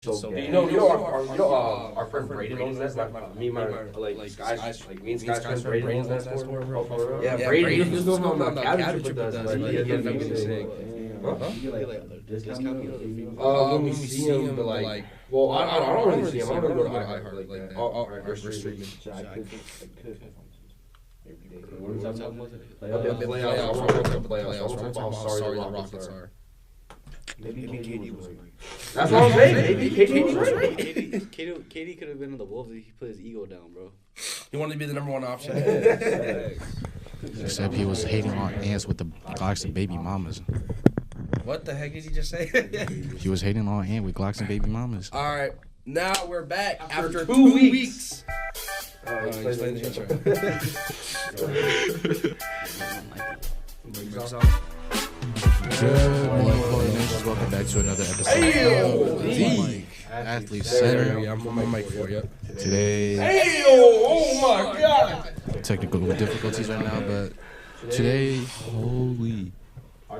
So our friend Brayden owns that. Me, my like Sky's like me and Sky's friend Brayden owns that store, bro. Yeah, Brayden used to go on the cabin trip with us. Like, when we see him, but like, well, I don't really see him. I don't go to iHeart like that. Our streaming. Playoffs. Sorry, the Rockets are. Maybe KD was right. That's what I'm saying. Maybe KD was right. KD could have been in the Wolves if he put his ego down, bro. He wanted to be the number one option. Except he was hating on ants with the Glocks and baby mamas. What the heck did he just say? He was hating on ant with Glocks and baby mamas. All right, now we're back after 2 weeks. Explain the intro. Good morning, Nations. Welcome back to another episode of the Athlete Center. I'm on my mic for you. Today, oh my God! technical difficulties right now, but today,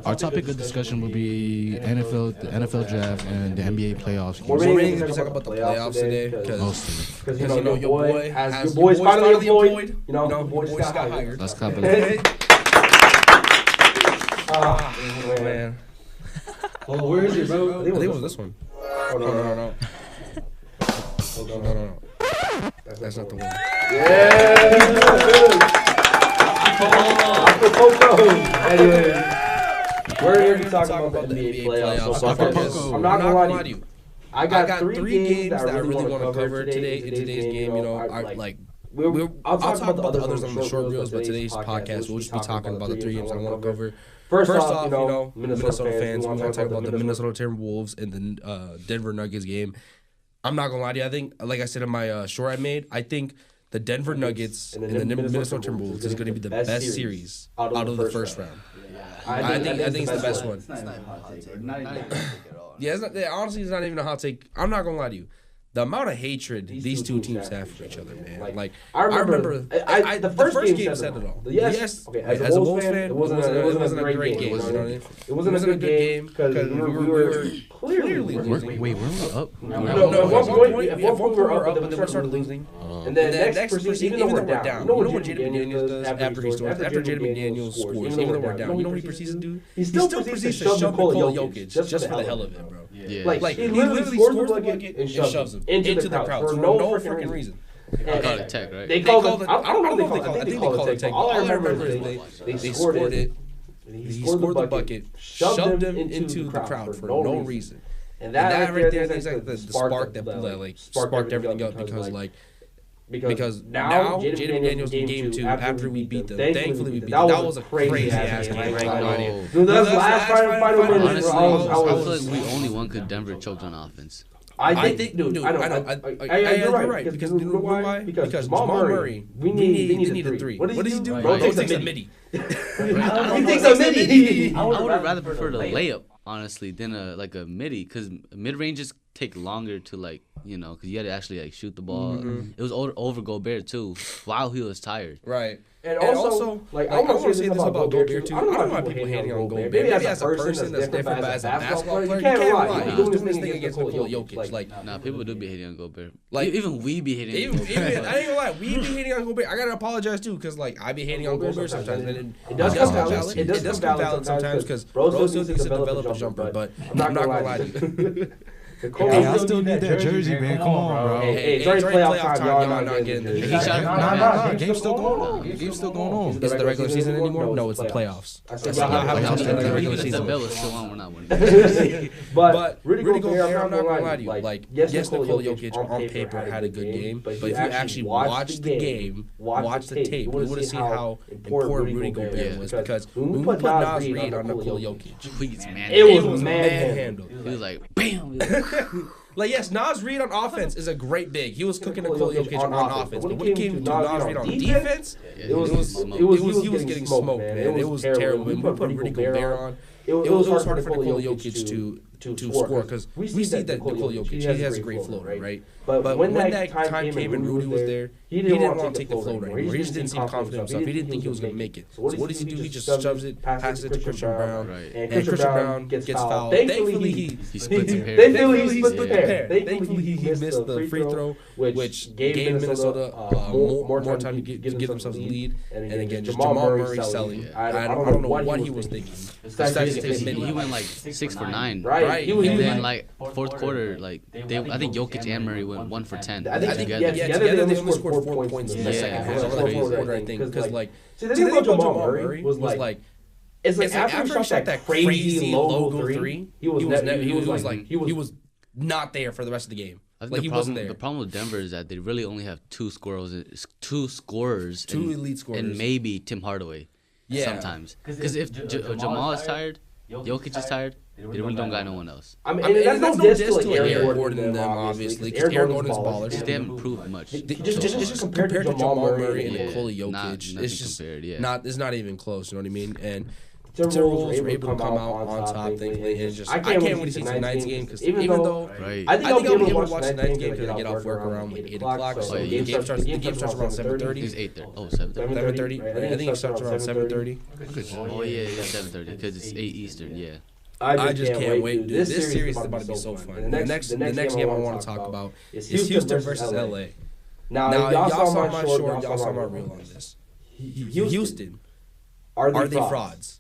our topic of discussion will be the NFL draft and the NBA playoffs. We're mainly going to talk about the playoffs today Mostly. because your boy's finally employed. Your boy just got hired. Let's clap it up. Oh man. Well, where is it, bro? I think it was this one. Oh no. No. That's not the one. Yeah. Anyway, we're here to talk about the NBA playoffs. I'm not gonna lie to you. I got three games that I really want to cover today in today's game. You know, I'll talk about the others on the short reels, but today's podcast we'll just be talking about the three games I want to cover. First off, you know, Minnesota fans, we want to talk about the Minnesota Timberwolves and the Denver Nuggets game. I'm not going to lie to you. I think, like I said in my short I made, I think the Denver Nuggets and the Minnesota Timberwolves is going to be the best series out of the first round. I think it's the best one. It's not even a hot take. Not even a hot take at all. Yeah, honestly, it's not even a hot take. I'm not going to lie to you. The amount of hatred these two teams have for each other, man. Like I remember the first game said it all. Yes. Okay, as a Wolves fan, it wasn't a great game. You know what I mean? It wasn't a good game because we were clearly losing. Wait, were we up? No. At one point we were up, but then we started losing. And then next season, even though we're down, you know what Jaden McDaniels does after Jaden McDaniels scores, even though we're down, you know what he proceeds to do? He still proceeds to shove Nikola Jokic just for the hell of it, bro. Yeah. Like he literally scores the bucket and shoves him into the crowd for no freaking reason. They called it tech, right? They called it. I don't know what they called it. I think they called it tech. All I remember is they scored it. He scored the bucket, shoved him into the crowd for no reason. And that right there is like the spark that like sparked everything up because now Jaden McDaniels in game 2 after we beat them. Thankfully we beat them. That was a crazy ass game. Dude, that last final minute. Honestly, I feel like we only won because Denver choked on offense. I think, dude, I know. You're right. Because you know why? Because Jamal Murray, we need a three. What does he do? Bro takes a midi. He takes a midi. I would rather prefer the layup, honestly, than a midi, because mid ranges take longer to because you had to actually shoot the ball. Mm-hmm. It was over Gobert too, while he was tired. Right. And also, I want to say this about Gobert too. I don't know why people hating on Gobert. Maybe as a person that's different, but as a basketball player, you can't lie. He's doing this thing against Nikola Jokic. Nah, people do be hating on Gobert. Even we be hating on Gobert. I ain't gonna lie, we be hating on Gobert. I gotta apologize too, because I be hating on Gobert sometimes. And it does come valid sometimes because Bro still needs to develop a jumper, but I'm not gonna lie to you. Hey, I still need that jersey, man. Come on, bro. Hey, during playoff time, y'all not getting the jersey. Nah. Game's still going on. Is it the regular season anymore? No, it's the playoffs. The regular season bell is still on. We're not winning. But Rudy Gobert, I'm not gonna lie to you. Yes, Nikola Jokic on paper had a good game, but if you actually watch the game, watch the tape, you would have seen how important Rudy Gobert was. Because when we put Nas Reed on Nikola Jokic, please, man, it was manhandled. He was like, bam. Yes, Nas Reed on offense is a great big. He was cooking Nikola Jokic on offense, but when it came to Nas Reed on defense, he was getting smoked, man. It was terrible. When we put Rudy Gobert on, it was hard for Nikola Jokic to score because we see that Nikola Jokic, he has a great floater, right? But when that time came and Rudy was there, he didn't want to take the floater anymore. He just didn't seem confident in himself. He didn't think he was going to make it. So what does he do? He just shoves it, passes it to Christian Brown, and Christian Brown gets fouled. Thankfully, he split the pair. Thankfully, he missed the free throw, which gave Minnesota more time to give themselves a lead. And again, just Jamal Murray selling. I don't know what he was thinking. He went like 6 for 9. Right. And then like fourth quarter, like I think Jokic and Murray went 1 for 10. I think together they only scored 4 points in the second half. Fourth quarter, I think, because like the thing about Jamal Murray was like. It's like after he shot that crazy logo three, he was not there for the rest of the game. I think the problem with Denver is that they really only have 2 scorers, 2 elite scorers, and maybe Tim Hardaway. Yeah. Sometimes, because if Jamal is tired, Jokic is tired, they really don't got no one else. I mean that's no diss to Aaron Gordon and them, obviously, because Aaron Gordon's ballers. They haven't improved much. Just compared to Jamal Murray and Nikola Jokic, it's just it's not even close. You know what I mean? And Timberwolves were able to come out on top, thankfully. And it's just I can't wait to see tonight's game because even though I think I'll be able to watch tonight's game because I get off work around like 8 o'clock. So the game starts around 7:30. It's 8:30. Oh, 7:30. I think it starts around 7:30. Oh yeah, 7:30 because it's 8 Eastern. Yeah. I just can't wait, dude. This series is about to be so fun. The next game I want to talk about is Houston versus LA. Now y'all saw my short, y'all saw my reel on this. Houston, are they frauds?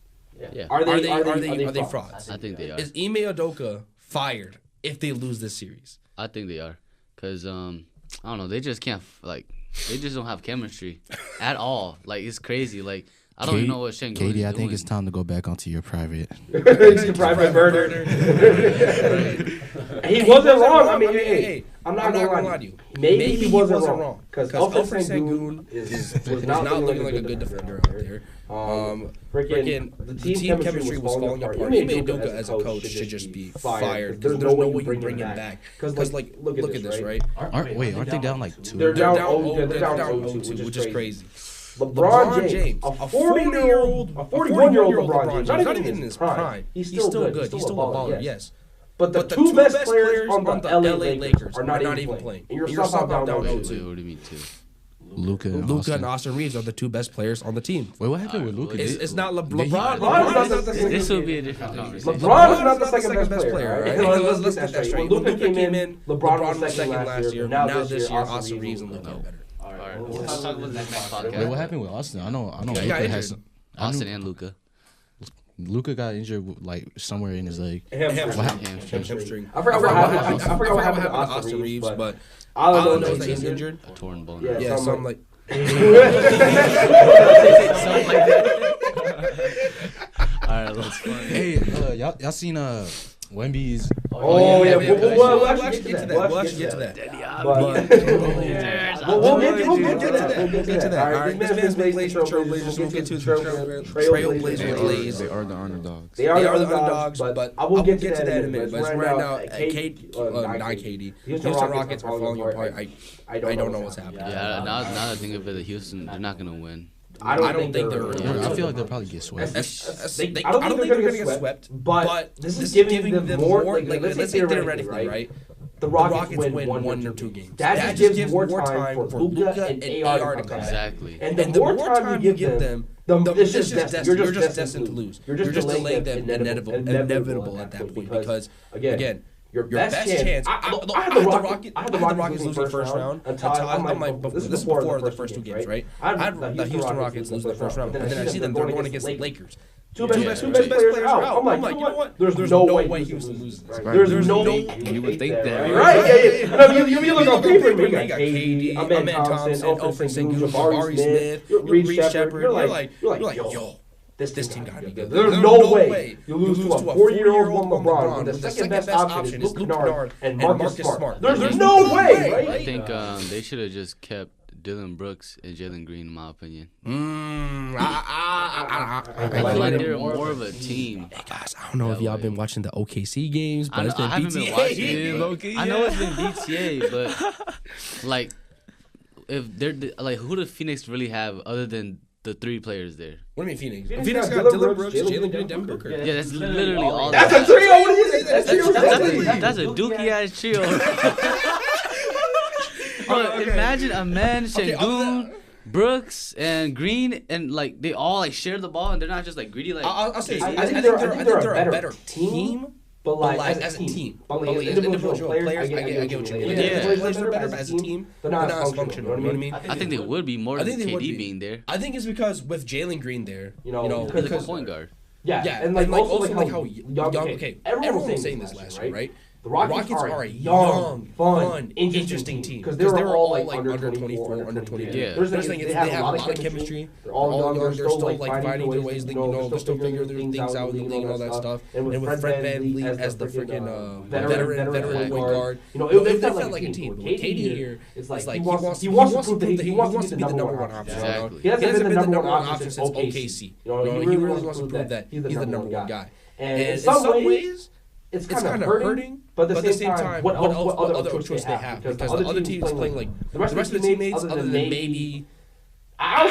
Yeah. Are they frauds? I think they are. Is Ime Udoka fired if they lose this series? I think they are, cause I don't know. They just can't they just don't have chemistry at all. Like it's crazy. Like I don't even know what Şengün is doing. Katie, I think it's time to go back onto your private. Private burner. He wasn't wrong. I mean, hey, I'm not gonna lie to you. Maybe he wasn't wrong because Alfred Şengün was not looking like a good defender out there. Freaking the team chemistry was falling apart. Ime Udoka as a coach should just be fired. There's no way you bring him back. Because like, look at this, right? Aren't they down like 2? They're down 0-2, which is crazy. LeBron James, a 41-year-old LeBron James, not even in his prime. He's still good. He's still a baller, yes. But the 2 best players on the LA Lakers are not even playing. And you're somehow down 0-2. What do you mean 2? Luka and Austin Reeves are the 2 best players on the team. Wait, what happened with Luka? It's not LeBron. This will be a different conversation. LeBron is not the second best player. Right? Let's get that straight. When Luka came in, LeBron was second last year. Now this year, Austin Reeves and Luka are better. Alright, let's talk about the next podcast. Wait, what happened with Austin? I know. Austin and Luka. Luka got injured like somewhere in his leg. Hamstring. I forgot what happened to Austin Reeves, but all I know is that he's injured. A torn bone. Yeah, something like. Alright, let's fun. Hey, y'all seen Wemby's? Oh yeah, we'll actually get to that. We'll get to that. We'll get to that. All right, this man's blazing trailblazers. We'll get to trailblazers. They are the underdogs. They are the underdogs, but I will get to that in a minute. But right now, not KD. Houston Rockets are falling apart. I don't know what's happening. Yeah, now that I think of it, Houston, they're not gonna win. I don't think they're. I feel like they'll probably get swept. I don't think they're going to get swept, but this is giving them more. Like, let's say theoretically, right? The Rockets win 1 or 2 games. That just gives more time for Luka and AR to come back. Exactly. And the more time you give them, you're just destined to lose. You're just delaying them inevitable at that point because again. Your best chance. I had the Rockets losing the first round. I'm like, this is before the first 2 games, right? I had the Houston Rockets losing the first round, and then I see them going against the Lakers. Two best players out. I'm like, you know what? There's no way Houston loses this. There's no way. You would think that, right? Yeah. You look on paper, you got KD, Amen Thompson, Alfred Şengün, Jabari Smith, Reed Shepard. You're like, yo. This team gotta be good. There's no way you lose to a 40-year-old LeBron when the second best option is Luke Kennard and Marcus Smart. There's no way, right? I think they should have just kept Dylan Brooks and Jalen Green, in my opinion. I feel like they're more of a team. Hey guys, I don't know if y'all been watching the OKC games, but it's been BTA. I know it's been BTA, but like, if they're like, who does Phoenix really have other than the 3 players there. What do you mean Phoenix? Phoenix Phoenix got got Dillon Dylan Brooks, Jalen Green, Devin Booker. Yeah, that's literally all. That's a trio. What is it? That's a dookie ass trio. Bro, imagine a man, Şengün, Brooks, and Green, and like they all like share the ball, and they're not just like greedy. Like I'll say, I think they're a better team. But like as a team, but like as individual players, I get what you mean. Yeah, players are better, but as a team, they're not as functional. You know what I mean? I think they would be more than KD being there. I think it's because with Jalen Green there, you know, he's like a point guard. Yeah, and like also like how young. Okay, everyone was saying this last year, right? The Rockets are a young, fun, interesting team because they were all like under 24, under 22. Yeah, they have a lot of chemistry. They're all young. They're still like finding their ways. They're still figuring their things out in the league and all that stuff. And with Fred VanVleet as the freaking veteran point guard, you know, it felt like a team. But with KD here, it's like he wants to be the number one option. Exactly. He hasn't been the number one option since OKC. You know, he really wants to prove that he's the number one guy. And in some ways, it's kind of hurting, but at the same time, what other choice they have? Because the other team is playing like the rest of the teammates, other than maybe. I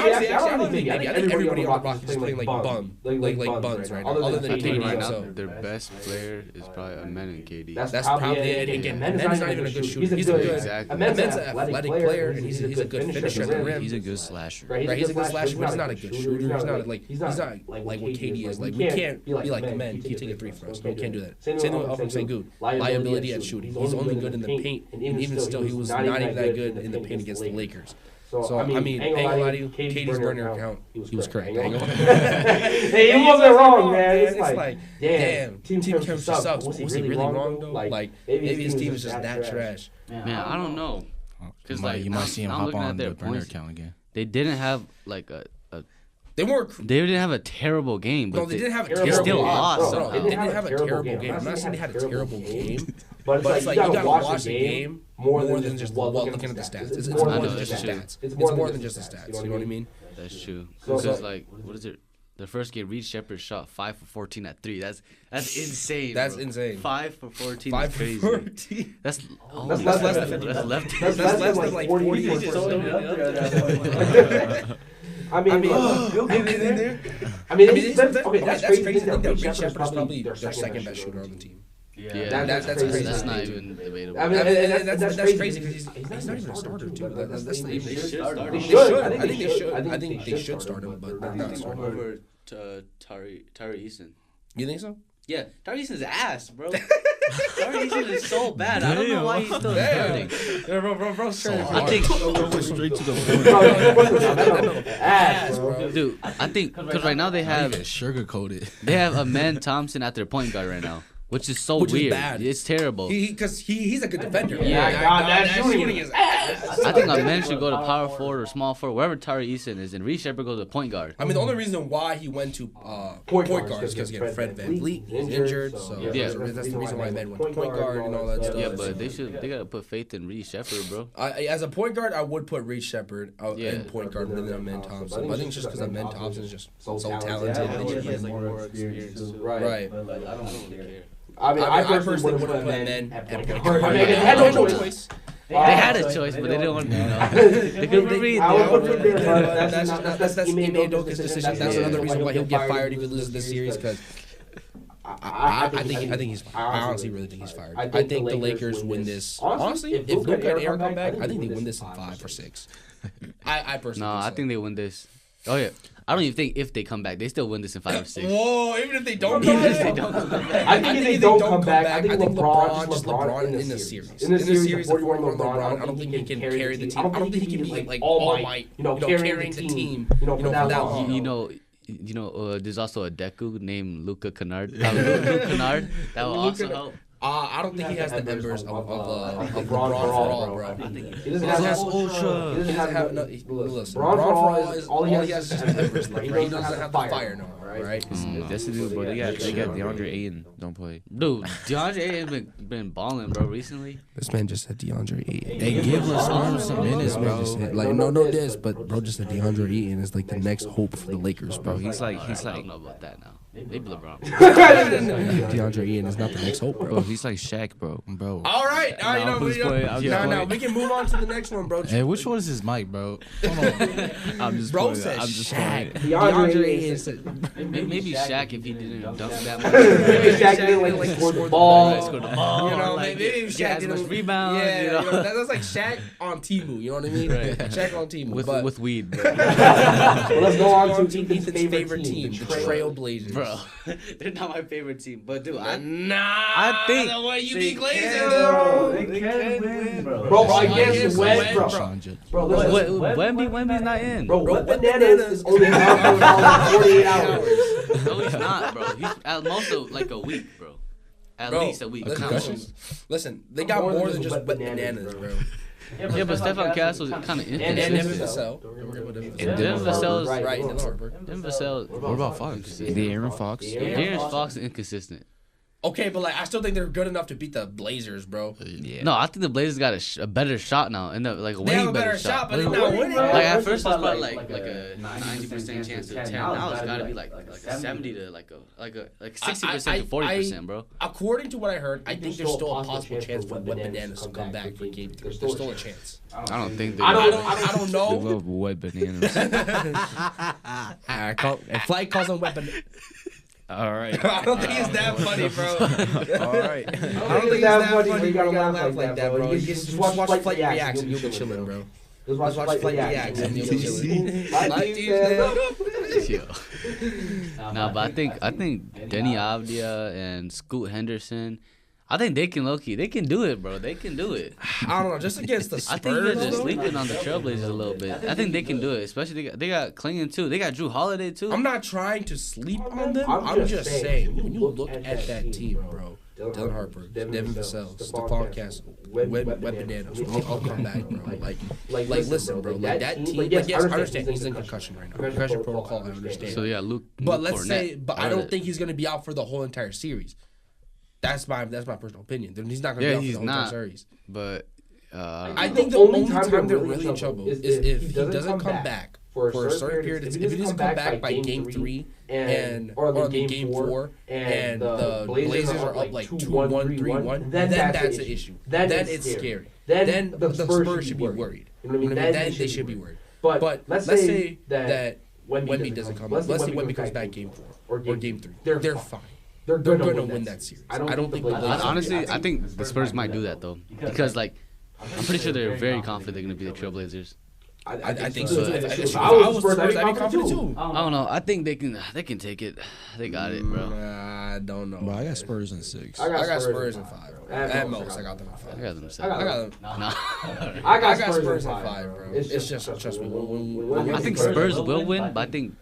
don't think maybe. I think everybody on the Rockets is playing like buns right now. Other than KD right now, himself. their best player is probably Amen and KD. That's probably it. Again, Amen's not even a good shooter. He's a good, Amen's an athletic player, and he's a good finisher at the rim. He's a good slasher. Right, he's a good slasher, but he's not a good shooter. He's not like what KD is. Like we can't be like Amen. Keep taking 3 from us. No, we can't do that. Same thing with Alfred Sengun. Liability at shooting. He's only good in the paint, and even still, he was not even that good in the paint against the Lakers. So I mean, ain't gonna lie to you, KD's burner account, he was correct. Hey, he wasn't wrong, man. It's like, damn, team chemistry sucks. Was he really wrong though? Like, maybe his team is just that trash. Man, I don't know. Because like you might see him hop on the burner account again. They didn't have like a. They didn't have a terrible game, but no, they didn't have a terrible game. They still lost. They didn't have a terrible game. I'm not saying they had a terrible game, but it's like you gotta watch the game more than just looking at the stats. It's more than just the stats. It's more than just the stats. You know what I mean? That's true. Because like, what is it? The first game, Reed Shepherd shot 5 for 14 at 3. That's insane. That's insane. 5 for 14. 5 for 14. That's less than 50. That's left. That's less than like 40. I mean, that's crazy. Reed Shepherd's probably their second best shooter on the team. Yeah, that's crazy. That's not even debatable. I mean, that's crazy because he's not even a starter too. That's they should. I think they should. I think they should start him, but they're not starting over Tari Eason. You think so? Yeah, Tari Eason's ass, bro. Tari Eason is so bad. I don't know why he's still starting. Bro, I think straight to the point. Ass, bro. Dude, I think because right now they have sugar-coated. They have Amen Thompson at their point guard right now. Which is so weird. Bad. It's terrible. Because he's a good defender. Yeah, that shooting is ass. I think Amen should go to power forward or small forward, wherever Tari Eason is, and Reed Shepherd goes to point guard. I mean, the only reason why he went to point guard is because again, Fred VanVleet is injured, so yeah, that's the reason why Amen went to point guard and all that stuff. Yeah, but they gotta put faith in Reed Shepherd, bro. As a point guard, I would put Reed Shepherd in point guard rather than Amen Thompson. But I think it's just because Amen Thompson is just so talented. He has like more experience, right? But I don't really care. I personally would have put Amen at point guard. They had no choice. They had a choice, but they didn't want to. They couldn't read. That's Ime Udoka's decision. That's another reason why he'll get fired if he loses this series. Because I think he's. I honestly really think he's fired. I think the Lakers win this. Honestly, if Luka and Aaron come back, I think they win this in 5 or 6. I personally. No, I think they win this. Oh yeah. I don't even think if they come back, they still win this in 5 or 6. Whoa, even if they don't come back? I think if they don't come back, I think LeBron in the series. In the series, of 41 LeBron, I don't think he can carry the team. I don't think he can be like all might, carrying the team, for that long. You know, there's also a Deku named Luka Kennard. Luka Kennard. That will also help. I don't think he has the members of LeBron for all, bro. He doesn't have Ultra. He doesn't have listen. LeBron for all is all he has is members. He doesn't have the fire no more, right? That's the dude, bro. They got DeAndre Ayton. Don't play. Dude, DeAndre Ayton been balling, bro, recently. This man just said DeAndre Ayton. Hey, give LeBron some minutes, bro. Like no this, but bro just said DeAndre Ayton is like the next hope for the Lakers, bro. He's like. I don't know about that now. Maybe LeBron. DeAndre Ayton is not the next hope, Bro, bro. he's like Shaq, bro. All right, you know, who's playing? I'm just playing. we can move on to the next one, bro. Hey, which one is his mic, bro? Hold on. I'm just Bro playing. said I'm just Shaq. playing. DeAndre Ayton said. Maybe Shaq if he didn't dunk that much. Maybe Shaq didn't like score the ball. Score the ball. You know, like, maybe Shaq get as didn't much rebounds. Yeah, you know? that's like Shaq on Temu. You know what I mean? Right. Shaq on Temu. with weed, bro. Well, let's go on to Ethan's Ethan's favorite team, the Trailblazers. Bro, they're not my favorite team, but dude, I think the way you they be glazing, can, bro. They can win, bro. Bro, Against West, bro. Bro, Listen, Wemby's not in. Bro, what bananas is only out for 48 hours. No, he's not, bro. He's at most of like a week, bro. At least a week. Listen, they got more than just wet bananas, bro. Yeah, but Stefan Castle's kind of And inconsistent. Devin Vassell is right. Devin Vassell. What about Fox? The Aaron Fox? De'Aaron Fox is inconsistent. Okay, but like I still think they're good enough to beat the Blazers, bro. Yeah. No, I think the Blazers got a better shot now, and like a They have way a better shot. but they're not winning. Like at first it was probably like a 90% chance to 10. Now it's gotta be like a 70 to like 60% to 40%, bro. According to what I heard, I think there's still a possible chance for Wet Bananas to come back for Game 3. There's still a chance. I don't think they. I don't They know. love wet bananas. And Flight calls them Wet Bananas. All right. I don't think it's that funny, bro. All right. I don't think it's that funny, but you gotta laugh like that, bro. You just watch Flight Reacts and you'll be chilling, bro. Just watch Flight Reacts and you'll be chilling. Like Yo. Nah, but I think Denny Avdia and Scoot Henderson, I think they can they can do it, bro. They can do it. I don't know, just against the Spurs. I think they're just sleeping on the Trailblazers a little bit. I think they can do it, especially they got Klingon too. They got Drew Holiday too. I'm not trying to sleep on them. I'm just saying, when you look at that team, bro, Dylan Harper, Devin Vassell, Stephon Castle, Wet Bananas, when they all come back, bro. Like, listen, bro. Like that team. Like, yes, I understand he's in concussion right now. Concussion protocol, I understand. So yeah, Luke. But Luke let's Cornett. say, I don't think he's gonna be out for the whole entire series. That's my personal opinion. He's not gonna be out for the whole entire series. But I think the only time they're really in trouble is if he doesn't come back for a certain period. If he doesn't come back by Game 3 or Game 4 and the Blazers are up like 2-1, 3-1, then that's an issue. Then it's scary. Then the Spurs should be worried. You know what I mean? Then they should be worried. But let's say that Wemby doesn't come. Let's say Wemby comes back Game 4 or Game 3. They're fine. They're going to win that series. I don't think. Honestly, I think the Spurs might do that though, because like I'm pretty sure they're very confident they're gonna be the Trailblazers. I think so. If I was Spurs, I'd be confident too. I don't know. I think they can take it. They got it, bro. I don't know. Bro, I got Spurs in 6. I got Spurs in 5. At most, I got them in 5. I got them 7. I got them. No. I got Spurs in 5, bro. It's just trust me. I think Spurs will win, but I think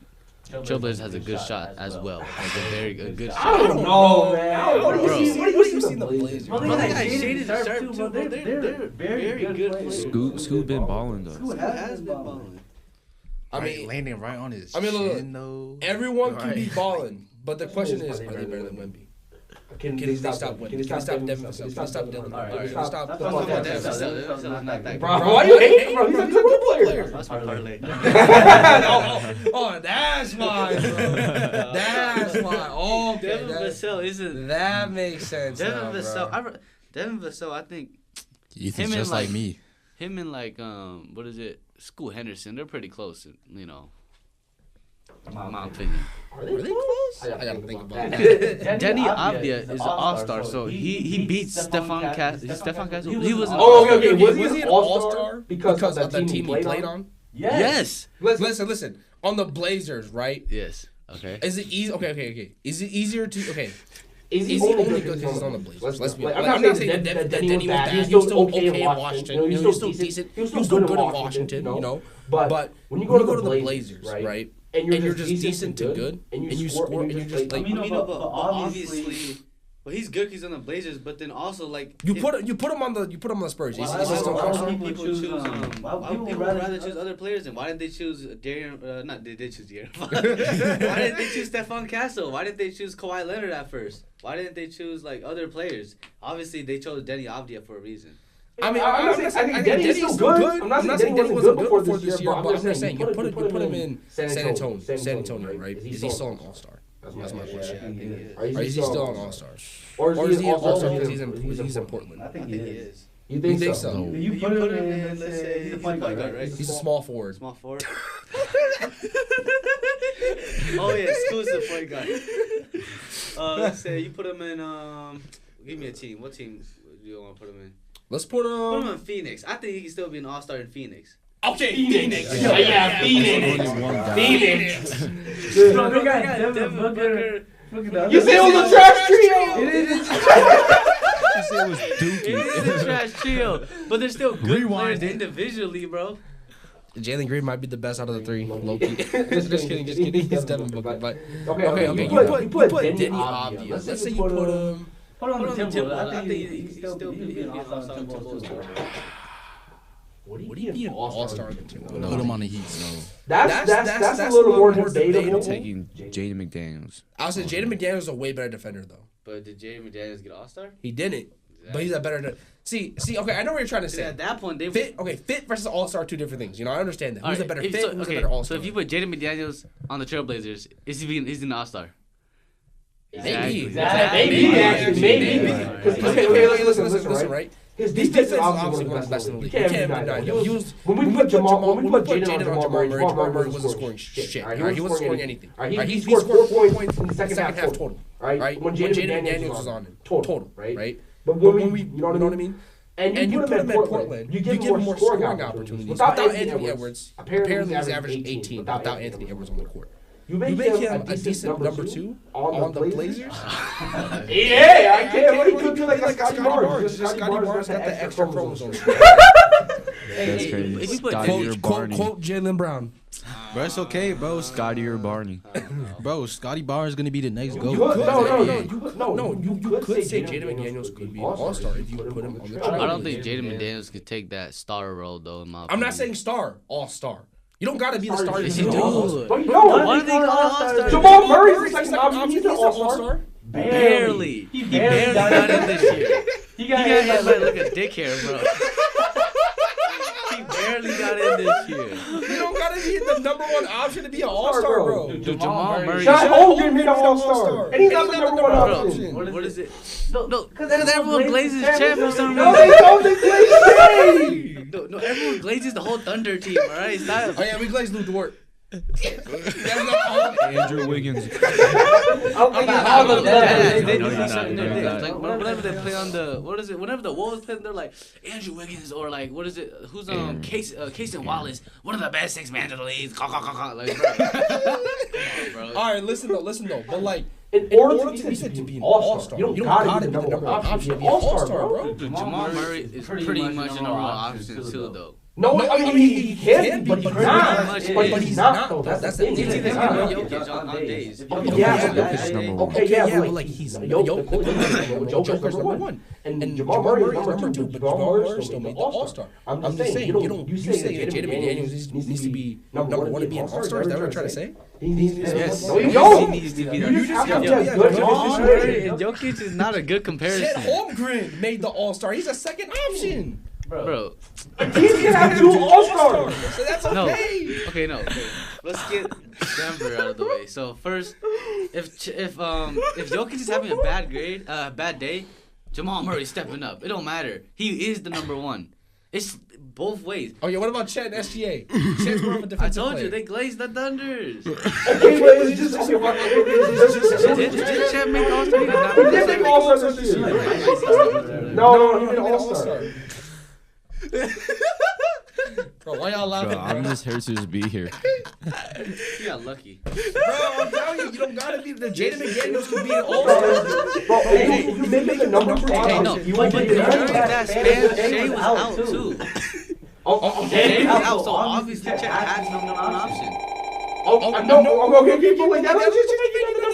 Trailblazers has a good shot as well. Like a good shot. I don't know, man. What do you see the Blazers? Bro, Bro, they got shaded sharp sharp too, too, bro. They're very good players. Scoot been balling though. Scoot has been balling. I mean, landing right on his chin, though. Everyone can be balling, but the question is, are they better than Wemby? Can they stop Wemby? Can they stop Devin Vassell? Can they stop Dylan? Can they stop? Bro, why are you hating, bro? He's a good player. That's my parlay. Oh, that's why, bro. That's why. Oh, Devin Vassell isn't. That makes sense. Devin Vassell, I think. Ethan's just like me. Him and like what is it? Scoot Henderson, they're pretty close, you know. In my opinion. Are they close? I gotta think about that. Denny Avdia is an all-star, so he beats Stefan Castle. Stefan Castle? He was an okay. Was he an all-star because of the team he played on? Yes. Listen. On the Blazers, right? Yes. Okay. Is it easy? Okay. Is it easier to Is he only good because he's on the Blazers? Let's be honest. I'm not saying that Denny was bad. He was still okay in Washington. He was still decent. He was still good in Washington, you know. But when you go to the Blazers, right, and you're just decent to good, and you score, and you're just like... but obviously... Well, he's good because he's on the Blazers, but then also like you put him on the Spurs. Why would people choose? Why would people rather choose other players? And why didn't they choose Darian? They did choose Darian. Why didn't they choose Stefan Castle? Why didn't they choose Kawhi Leonard at first? Why didn't they choose like other players? Obviously, they chose Denny Avdia for a reason. I mean, I think Denny's still good. I'm not saying Denny wasn't good before this year, but I'm just saying you put him in San Antonio, right? Is he still an all-star? That's my question. Or is he still an All-Star? Or is he an All-Star because he's he's in Portland? I think he is. You think so? No. You put him in, let's say, he's a point guard, right? He's a small forward. Small forward. Oh yeah, exclusive point guard. Let's say you put him in. Give me a team. What team do you want to put him in? Let's put Put him in Phoenix. I think he can still be an All-Star in Phoenix. Okay, Phoenix. Yeah, Phoenix. Bro, they got Devin Booker. You say it was a trash trio. You said it was Dookie. It is a trash trio, but they're still good Rewind players individually, bro. Jalen Green might be the best out of the three. Low key. Just kidding. He's Devin Booker. But Okay. You put Denny Avdija. Let's say you put him. Put him on the Timberwolves. I think he can still be an All-Star in Timberwolves. Would Would he be an All-Star in the team? Put him on the Heat. No. That's a little more debatable. Taking Jaden McDaniels. I would say Jaden McDaniels is a way better defender though. But did Jaden McDaniels get All-Star? He didn't. But he's a better. See. Okay, I know what you're trying to say. At that point, they Fit versus All-Star are two different things. You know, I understand that. Who's a better fit? So, who's a better All-Star? So if you put Jaden McDaniels on the Trailblazers, he's an All-Star. Maybe. Maybe. Okay, listen, right? His defense defense is obviously one of the best in the league. You can't deny that. When we put Jaden on Jamal Murray, Jamal Murray wasn't scoring shit. He wasn't scoring anything. He scored 4 points in the second half total. Right? When Jaden McDaniels was on him. Total. Right? But when we, you know what I mean? And you put him at Portland, you give him more scoring opportunities. Without Anthony Edwards, apparently he's averaging 18 without Anthony Edwards on the court. You make him a decent number two on the Blazers? Yeah, I can't. What he could do like a Scotty Barnes. Just Scotty Barnes got the extra chromosomes. That's crazy. If you put Scotty or Barney. Quote Jaylen Brown. Bro, it's okay, bro. Scotty or Barney. Bro, Scotty Barnes is gonna be the next GOAT. No, you could say Jaden McDaniels could be an All-Star if you put him on the Trailblazers. I don't think Jaden McDaniels could take that star role though. In my opinion. I'm not saying star, All-Star. You don't gotta be the star. Yes, you do. Why do they call All-Star? Jamal Murray's the second option. He's an All-Star. Barely. He barely got in this year. He got in like a dick hair, bro. He barely got in this year. You don't gotta be the number one option to be an All-Star, bro. Dude, Jamal Murray. Chet Holmgren made an All-Star. And he's not the number one option. What is it? No, because everyone glazes Chet for some reason. No, they don't. They glaze Chet. No, everyone glazes the whole Thunder team, alright? Stop. Oh yeah, we glazed Lou Dort. Andrew Wiggins. Whenever they play on the whenever the Wolves play, they're like Andrew Wiggins or like what is it? Who's Casey Wallace, one of the best six men in the league. Like, bro. All right, listen though. But like, in order to be an All-Star, you don't gotta be the number one option to be an All-Star, bro. Jamal Murray is pretty much a number one option too, though. No, I mean he can be, but he's not. But he's not though. That's the thing. Jokic on days. But like he's Joker's number one, and Jamal Murray is number two. But Jamal Murray still made the All-Star. I'm just saying, you say that Jaden McDaniels needs to be number one to be an All-Star. Is that what you're trying to say? Yes. No, you don't. He needs to be You just have to have good Jamal Murray and Jokic is not a good comparison. Chet Holmgren made the All-Star. He's a second option. Bro. He's gonna have two All-Stars. So that's okay. Okay. Let's get Denver out of the way. So first, if Jokic is having a bad day, Jamal Murray's stepping up. It don't matter. He is the number one. It's both ways. Oh yeah, what about Chet and SGA? Chet's more of a defensive player. I told you they glazed the Thunders. Okay, but it's just Did Chet make All-Star? He did make All-Star this year. No, he made All-Star. Bro, why y'all laughing? Bro, I'm just here to just be here. You got lucky. Bro, I'm telling you don't gotta be the Jaden McDaniels could be an All-Star. Bro, you make the number two option. No, but during that span, Shea was out too. Okay, Shea was out, so obviously Chet had number one option. Okay, people like that.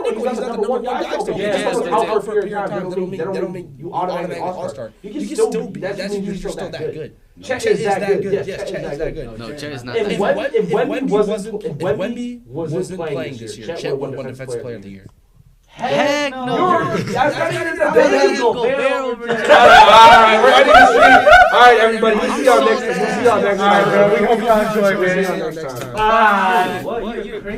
He's not the number one guy. Yes, out for a period of time. They don't make you automatically All-Star. You can still be. That means you're still that good. Chet is that good. Yes, Chet is that good. No, Chet is not that good. If Wemby wasn't playing this year, Chet would have won Defensive Player of the Year. Heck no. That's not even a debate. Alright, we're ending the stream. Alright, everybody. We'll see y'all next time. Alright, bro. We hope y'all enjoy, man. See y'all next time. What? You're crazy.